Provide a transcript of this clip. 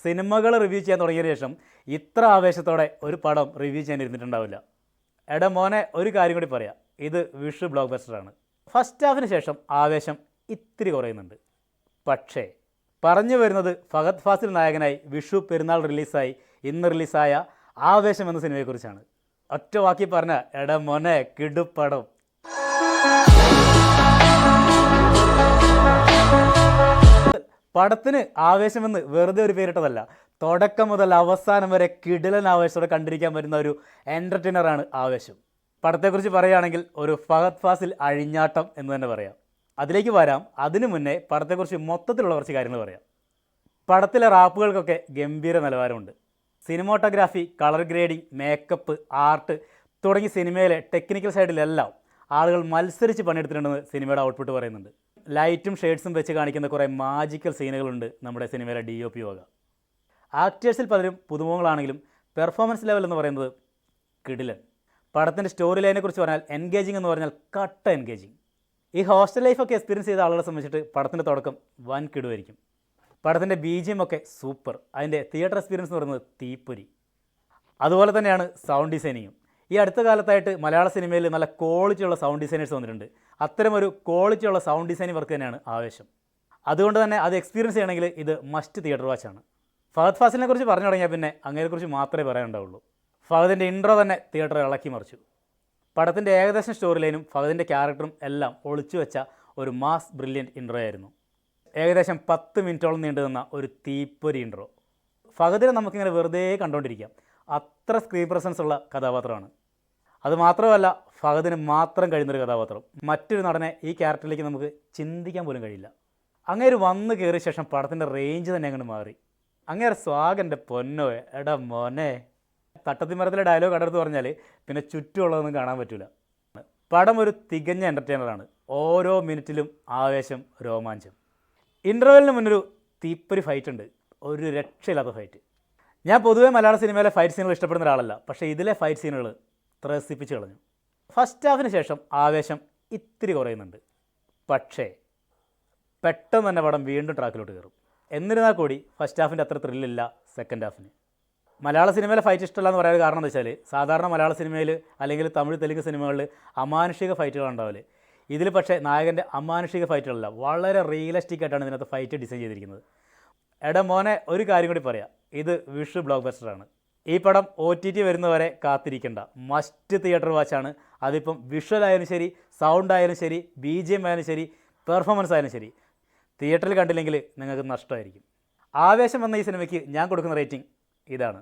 സിനിമകൾ റിവ്യൂ ചെയ്യാൻ തുടങ്ങിയ ശേഷം ഇത്ര ആവേശത്തോടെ ഒരു പടം റിവ്യൂ ചെയ്യാൻ ഇരുന്നിട്ടുണ്ടാവില്ല. എടാ മോനെ, ഒരു കാര്യം കൂടി പറയാം, ഇത് വിഷു ബ്ലോക്ക് ബസ്റ്ററാണ്. ഫസ്റ്റ് ഹാഫിന് ശേഷം ആവേശം ഇത്തിരി കുറയുന്നുണ്ട്. പക്ഷേ പറഞ്ഞു വരുന്നത് ഫഹദ് ഫാസിൽ നായകനായി വിഷു പെരുന്നാൾ റിലീസായി ഇന്ന് റിലീസായ ആവേശം എന്ന സിനിമയെക്കുറിച്ചാണ്. ഒറ്റ വാക്കി പറഞ്ഞ എടാ മോനെ, കിടുപ്പടം. പടത്തിന് ആവേശമെന്ന് വെറുതെ ഒരു പേരിട്ടതല്ല, തുടക്കം മുതൽ അവസാനം വരെ കിടിലൻ ആവേശത്തോടെ കണ്ടിരിക്കാൻ പറ്റുന്ന ഒരു എൻ്റർടൈനറാണ് ആവേശം. പടത്തെക്കുറിച്ച് പറയുകയാണെങ്കിൽ ഒരു ഫഹദ് ഫാസിൽ അഴിഞ്ഞാട്ടം എന്ന് തന്നെ പറയാം. അതിലേക്ക് വരാം. അതിനു മുന്നേ പടത്തെക്കുറിച്ച് മൊത്തത്തിലുള്ള കുറച്ച് കാര്യങ്ങൾ പറയാം. പടത്തിലെ റാപ്പുകൾക്കൊക്കെ ഗംഭീര നിലവാരമുണ്ട്. Cinematography, colour grading, makeup, art തുടങ്ങി സിനിമയിലെ ടെക്നിക്കൽ സൈഡിലെല്ലാം ആളുകൾ മത്സരിച്ച് പണിയെടുത്തിട്ടുണ്ടെന്ന് സിനിമയുടെ ഔട്ട്പുട്ട് പറയുന്നുണ്ട്. ലൈറ്റും ഷെയ്ഡ്സും വെച്ച് കാണിക്കുന്ന കുറേ മാജിക്കൽ സീനുകളുണ്ട് നമ്മുടെ സിനിമയിലെ DOP വക. ആക്ടേഴ്സിൽ പലരും പുതുമുഖങ്ങളാണെങ്കിലും പെർഫോമൻസ് ലെവൽ എന്ന് പറയുന്നത് കിടിലൻ. പടത്തിൻ്റെ സ്റ്റോറി ലൈനെക്കുറിച്ച് പറഞ്ഞാൽ എൻഗേജിങ് എന്ന് പറഞ്ഞാൽ കട്ട എൻഗേജിങ്. ഈ ഹോസ്റ്റൽ ലൈഫൊക്കെ എക്സ്പീരിയൻസ് ചെയ്ത ആളുകളെ സംബന്ധിച്ചിട്ട് പടത്തിൻ്റെ തുടക്കം വൻ കിടുവായിരിക്കും. പടത്തിൻ്റെ BGM ഒക്കെ സൂപ്പർ. അതിൻ്റെ തിയേറ്റർ എക്സ്പീരിയൻസ് എന്ന് പറയുന്നത് തീപ്പൊരി. അതുപോലെ തന്നെയാണ് സൗണ്ട് ഡിസൈനിങ്ങും. ഈ അടുത്ത കാലത്തായിട്ട് മലയാള സിനിമയിൽ നല്ല ക്വാളിറ്റിയുള്ള സൗണ്ട് ഡിസൈനേഴ്സ് വന്നിട്ടുണ്ട്. അത്തരമൊരു ക്വാളിറ്റിയുള്ള സൗണ്ട് ഡിസൈനിങ് വർക്ക് തന്നെയാണ് ആവേശം. അതുകൊണ്ട് തന്നെ അത് എക്സ്പീരിയൻസ് ചെയ്യണമെങ്കിൽ ഇത് മസ്റ്റ് തിയേറ്റർ വാച്ചാണ്. ഫഹദ് ഫാസിലിനെ കുറിച്ച് പറഞ്ഞു തുടങ്ങിയാൽ പിന്നെ അങ്ങനെക്കുറിച്ച് മാത്രമേ പറയാനുണ്ടാവുള്ളൂ. ഫഹദിൻ്റെ ഇൻട്രോ തന്നെ തിയേറ്റർ ഇളക്കി മറിച്ചു. പടത്തിൻ്റെ ഏകദേശം സ്റ്റോറി ലൈനും ഫഹദിൻ്റെ ക്യാരക്ടറും എല്ലാം ഒളിച്ചു വെച്ച ഒരു മാസ് ബ്രില്യൻറ്റ് ഇൻട്രോ ആയിരുന്നു. ഏകദേശം 10 മിനിറ്റോളം നീണ്ടു നിന്ന ഒരു തീപ്പൊരി ഇൻട്രോ. ഫഹദിനെ നമുക്കിങ്ങനെ വെറുതെ കണ്ടുകൊണ്ടിരിക്കാം. അത്ര സ്ക്രീൻ പ്രസൻസ് ഉള്ള കഥാപാത്രമാണ്. അതുമാത്രമല്ല, ഫഹദിന് മാത്രം കഴിയുന്നൊരു കഥാപാത്രം. മറ്റൊരു നടനെ ഈ ക്യാരക്ടറിലേക്ക് നമുക്ക് ചിന്തിക്കാൻ പോലും കഴിയില്ല. അങ്ങേര് വന്ന് കയറിയ ശേഷം പടത്തിൻ്റെ റേഞ്ച് തന്നെ അങ്ങോട്ട് മാറി. അങ്ങേരെ സ്വാഗൻ്റെ പൊന്നോ, എടാ മോനെ. തട്ടത്തിമരത്തിലെ ഡയലോഗ് അടുത്ത് പറഞ്ഞാൽ പിന്നെ ചുറ്റുമുള്ളതൊന്നും കാണാൻ പറ്റില്ല. പടം ഒരു തികഞ്ഞ എൻ്റർടൈനറാണ്. ഓരോ മിനിറ്റിലും ആവേശം, രോമാഞ്ചം. ഇൻ്റർവെല്ലിന് മുന്നൊരു തീപ്പൊരി ഫൈറ്റ് ഉണ്ട്, ഒരു രക്ഷയില്ലാത്ത ഫൈറ്റ്. ഞാൻ പൊതുവേ മലയാള സിനിമയിലെ ഫൈറ്റ് സീനുകൾ ഇഷ്ടപ്പെടുന്ന ഒരാളല്ല, പക്ഷേ ഇതിലെ ഫൈറ്റ് സീനുകൾ ത്രസിപ്പിച്ച് കളഞ്ഞു. ഫസ്റ്റ് ഹാഫിന് ശേഷം ആവേശം ഇത്തിരി കുറയുന്നുണ്ട്. പക്ഷേ പെട്ടെന്ന് തന്നെ പടം വീണ്ടും ട്രാക്കിലോട്ട് കയറും. എന്നിരുന്നാൽ കൂടി ഫസ്റ്റ് ഹാഫിൻ്റെ അത്ര ത്രില്ലില്ല സെക്കൻഡ് ഹാഫിന്. മലയാള സിനിമയിലെ ഫൈറ്റ് ഇഷ്ടമല്ല എന്ന് പറയാൻ കാരണം എന്താ വെച്ചാൽ, സാധാരണ മലയാള സിനിമയിൽ അല്ലെങ്കിൽ തമിഴ് തെലുങ്ക് സിനിമകളിൽ അമാനുഷിക ഫൈറ്റുകളുണ്ടാവില്ലേ. ഇതിൽ പക്ഷേ നായകൻ്റെ അമാനുഷിക ഫൈറ്റുകളല്ല, വളരെ റിയലിസ്റ്റിക് ആയിട്ടാണ് ഇതിനകത്ത് ഫൈറ്റ് ഡിസൈൻ ചെയ്തിരിക്കുന്നത്. എടാ മോനെ, ഒരു കാര്യം കൂടി പറയാം, ഇത് വിഷു ബ്ലോക്ക് ബസ്റ്ററാണ്. ഈ പടം OTT വരുന്നവരെ കാത്തിരിക്കേണ്ട മസ്റ്റ് തിയേറ്റർ വാച്ചാണ്. അതിപ്പം വിഷ്വൽ ആയാലും ശരി, സൗണ്ട് ആയാലും ശരി, BGM ആയാലും ശരി, പെർഫോമൻസ് ആയാലും ശരി, തിയേറ്ററിൽ കണ്ടില്ലെങ്കിൽ നിങ്ങൾക്ക് നഷ്ടമായിരിക്കും. ആവേശം എന്ന ഈ സിനിമയ്ക്ക് ഞാൻ കൊടുക്കുന്ന റേറ്റിംഗ് ഇതാണ്.